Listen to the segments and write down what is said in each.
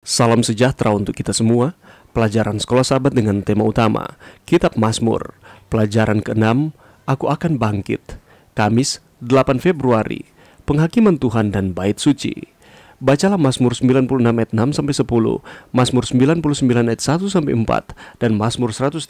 Salam sejahtera untuk kita semua. Pelajaran Sekolah Sahabat dengan tema utama Kitab Mazmur, pelajaran ke-6, Aku Akan Bangkit. Kamis, 8 Februari, Penghakiman Tuhan dan Bait Suci. Bacalah Mazmur 96 ayat 6 sampai 10, Mazmur 99 ayat 1 sampai 4, dan Mazmur 132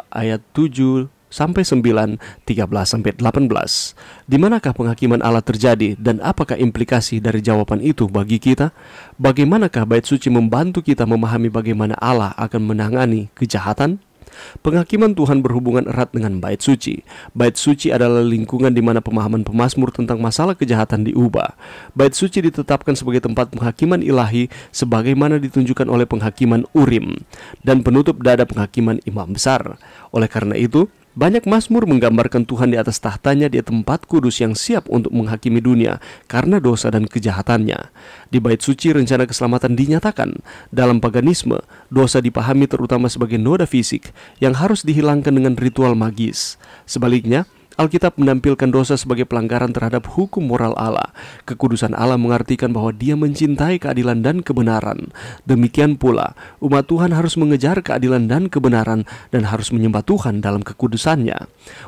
ayat 7 sampai 9, 13 sampai 18. Di manakah penghakiman Allah terjadi dan apakah implikasi dari jawaban itu bagi kita? Bagaimanakah bait suci membantu kita memahami bagaimana Allah akan menangani kejahatan? Penghakiman Tuhan berhubungan erat dengan bait suci. Bait suci adalah lingkungan di mana pemahaman pemazmur tentang masalah kejahatan diubah. Bait suci ditetapkan sebagai tempat penghakiman ilahi sebagaimana ditunjukkan oleh penghakiman Urim dan penutup dada penghakiman imam besar. Oleh karena itu, banyak mazmur menggambarkan Tuhan di atas tahtanya di tempat kudus yang siap untuk menghakimi dunia karena dosa dan kejahatannya. Di bait suci rencana keselamatan dinyatakan. Dalam paganisme, dosa dipahami terutama sebagai noda fisik yang harus dihilangkan dengan ritual magis. Sebaliknya, Alkitab menampilkan dosa sebagai pelanggaran terhadap hukum moral Allah. Kekudusan Allah mengartikan bahwa Dia mencintai keadilan dan kebenaran. Demikian pula, umat Tuhan harus mengejar keadilan dan kebenaran dan harus menyembah Tuhan dalam kekudusannya.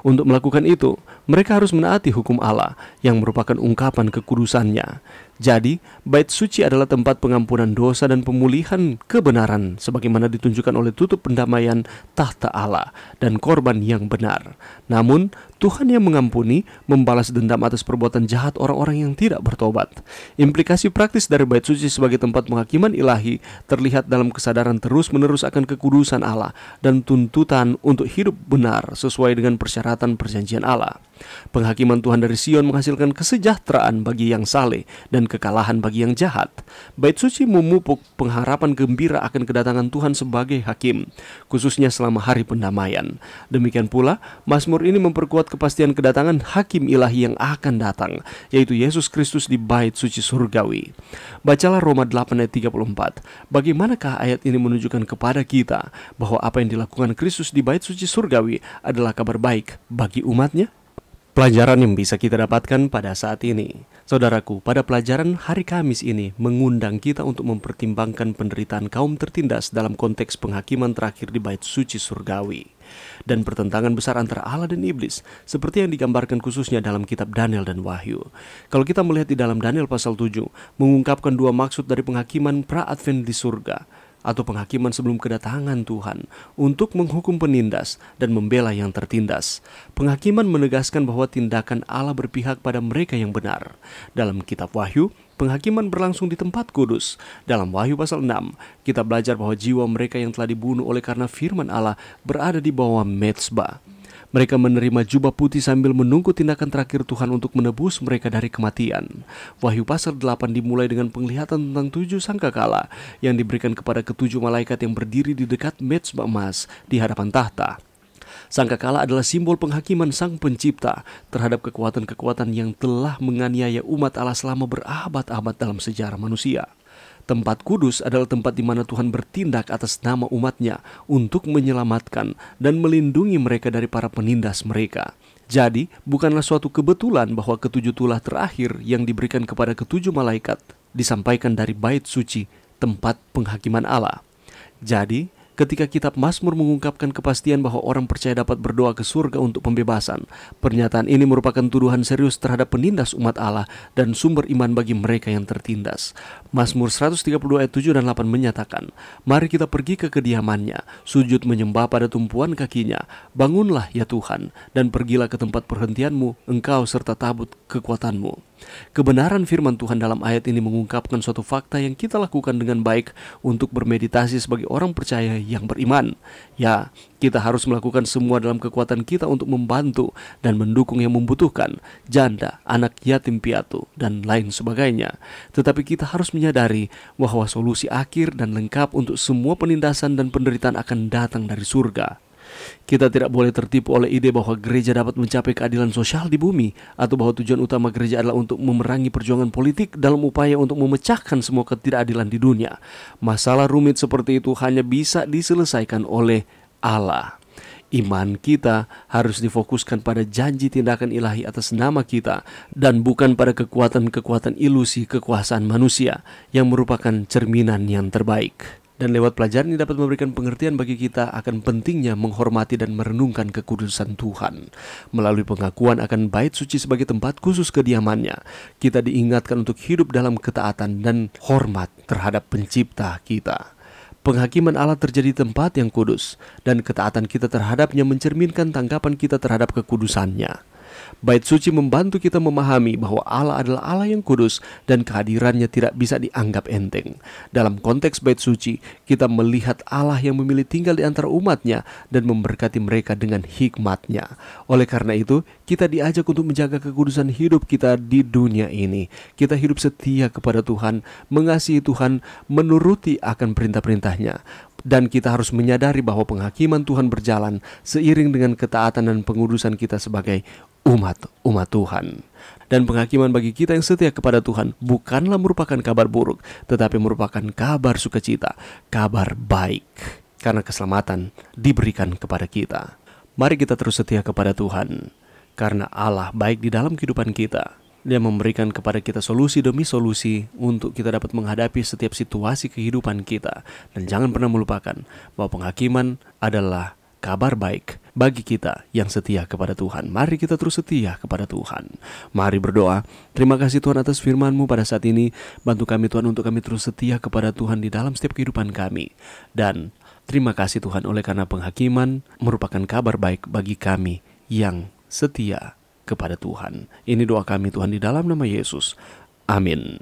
Untuk melakukan itu, mereka harus menaati hukum Allah yang merupakan ungkapan kekudusannya. Jadi, bait suci adalah tempat pengampunan dosa dan pemulihan kebenaran sebagaimana ditunjukkan oleh tutup pendamaian tahta Allah dan korban yang benar. Namun, Tuhan yang mengampuni membalas dendam atas perbuatan jahat orang-orang yang tidak bertobat. Implikasi praktis dari bait suci sebagai tempat penghakiman ilahi terlihat dalam kesadaran terus-menerus akan kekudusan Allah dan tuntutan untuk hidup benar sesuai dengan persyaratan perjanjian Allah. Penghakiman Tuhan dari Sion menghasilkan kesejahteraan bagi yang saleh dan kekalahan bagi yang jahat. Bait suci memupuk pengharapan gembira akan kedatangan Tuhan sebagai hakim, khususnya selama hari pendamaian. Demikian pula, Mazmur ini memperkuat kepastian kedatangan hakim ilahi yang akan datang, yaitu Yesus Kristus di bait suci surgawi. Bacalah Roma 8 ayat 34. Bagaimanakah ayat ini menunjukkan kepada kita bahwa apa yang dilakukan Kristus di bait suci surgawi adalah kabar baik bagi umatnya? Pelajaran yang bisa kita dapatkan pada saat ini, saudaraku, pada pelajaran hari Kamis ini mengundang kita untuk mempertimbangkan penderitaan kaum tertindas dalam konteks penghakiman terakhir di bait suci surgawi dan pertentangan besar antara Allah dan iblis seperti yang digambarkan khususnya dalam kitab Daniel dan Wahyu. Kalau kita melihat di dalam Daniel pasal 7 mengungkapkan dua maksud dari penghakiman pra-advent di surga atau penghakiman sebelum kedatangan Tuhan untuk menghukum penindas dan membela yang tertindas. Penghakiman menegaskan bahwa tindakan Allah berpihak pada mereka yang benar. Dalam kitab Wahyu, penghakiman berlangsung di tempat kudus. Dalam Wahyu pasal 6, kita belajar bahwa jiwa mereka yang telah dibunuh oleh karena firman Allah berada di bawah mezbah. Mereka menerima jubah putih sambil menunggu tindakan terakhir Tuhan untuk menebus mereka dari kematian. Wahyu pasal 8 dimulai dengan penglihatan tentang 7 sangkakala yang diberikan kepada ketujuh malaikat yang berdiri di dekat mezbah emas di hadapan tahta. Sangkakala adalah simbol penghakiman Sang Pencipta terhadap kekuatan-kekuatan yang telah menganiaya umat Allah selama berabad-abad dalam sejarah manusia. Tempat kudus adalah tempat di mana Tuhan bertindak atas nama umatnya untuk menyelamatkan dan melindungi mereka dari para penindas mereka. Jadi, bukanlah suatu kebetulan bahwa ketujuh tulah terakhir yang diberikan kepada ketujuh malaikat disampaikan dari bait suci, tempat penghakiman Allah. Jadi, ketika kitab Mazmur mengungkapkan kepastian bahwa orang percaya dapat berdoa ke surga untuk pembebasan, pernyataan ini merupakan tuduhan serius terhadap penindas umat Allah dan sumber iman bagi mereka yang tertindas. Mazmur 132 ayat 7 dan 8 menyatakan, "Mari kita pergi ke kediamannya, sujud menyembah pada tumpuan kakinya. Bangunlah ya Tuhan, dan pergilah ke tempat perhentianmu, engkau serta tabut kekuatanmu." Kebenaran firman Tuhan dalam ayat ini mengungkapkan suatu fakta yang kita lakukan dengan baik untuk bermeditasi sebagai orang percaya yang beriman. Ya, kita harus melakukan semua dalam kekuatan kita untuk membantu dan mendukung yang membutuhkan, janda, anak yatim piatu, dan lain sebagainya. Tetapi kita harus menyadari bahwa solusi akhir dan lengkap untuk semua penindasan dan penderitaan akan datang dari surga. Kita tidak boleh tertipu oleh ide bahwa gereja dapat mencapai keadilan sosial di bumi, atau bahwa tujuan utama gereja adalah untuk memerangi perjuangan politik dalam upaya untuk memecahkan semua ketidakadilan di dunia. Masalah rumit seperti itu hanya bisa diselesaikan oleh Allah. Iman kita harus difokuskan pada janji tindakan ilahi atas nama kita dan bukan pada kekuatan-kekuatan ilusi kekuasaan manusia yang merupakan cerminan yang terbaik. Dan lewat pelajaran ini dapat memberikan pengertian bagi kita akan pentingnya menghormati dan merenungkan kekudusan Tuhan. Melalui pengakuan akan bait suci sebagai tempat khusus kediamannya, kita diingatkan untuk hidup dalam ketaatan dan hormat terhadap pencipta kita. Penghakiman Allah terjadi di tempat yang kudus, dan ketaatan kita terhadapnya mencerminkan tanggapan kita terhadap kekudusannya. Bait suci membantu kita memahami bahwa Allah adalah Allah yang kudus dan kehadirannya tidak bisa dianggap enteng. Dalam konteks bait suci, kita melihat Allah yang memilih tinggal di antara umatnya dan memberkati mereka dengan hikmatnya. Oleh karena itu, kita diajak untuk menjaga kekudusan hidup kita di dunia ini. Kita hidup setia kepada Tuhan, mengasihi Tuhan, menuruti akan perintah-perintahnya. Dan kita harus menyadari bahwa penghakiman Tuhan berjalan seiring dengan ketaatan dan pengudusan kita sebagai umat Tuhan. Dan penghakiman bagi kita yang setia kepada Tuhan bukanlah merupakan kabar buruk, tetapi merupakan kabar sukacita, kabar baik, karena keselamatan diberikan kepada kita. Mari kita terus setia kepada Tuhan, karena Allah baik di dalam kehidupan kita. Dia memberikan kepada kita solusi demi solusi untuk kita dapat menghadapi setiap situasi kehidupan kita. Dan jangan pernah melupakan bahwa penghakiman adalah kabar baik bagi kita yang setia kepada Tuhan. Mari kita terus setia kepada Tuhan. Mari berdoa. Terima kasih Tuhan atas firman-Mu pada saat ini. Bantu kami Tuhan untuk kami terus setia kepada Tuhan di dalam setiap kehidupan kami. Dan terima kasih Tuhan oleh karena penghakiman merupakan kabar baik bagi kami yang setia kepada Tuhan. Ini doa kami Tuhan di dalam nama Yesus. Amin.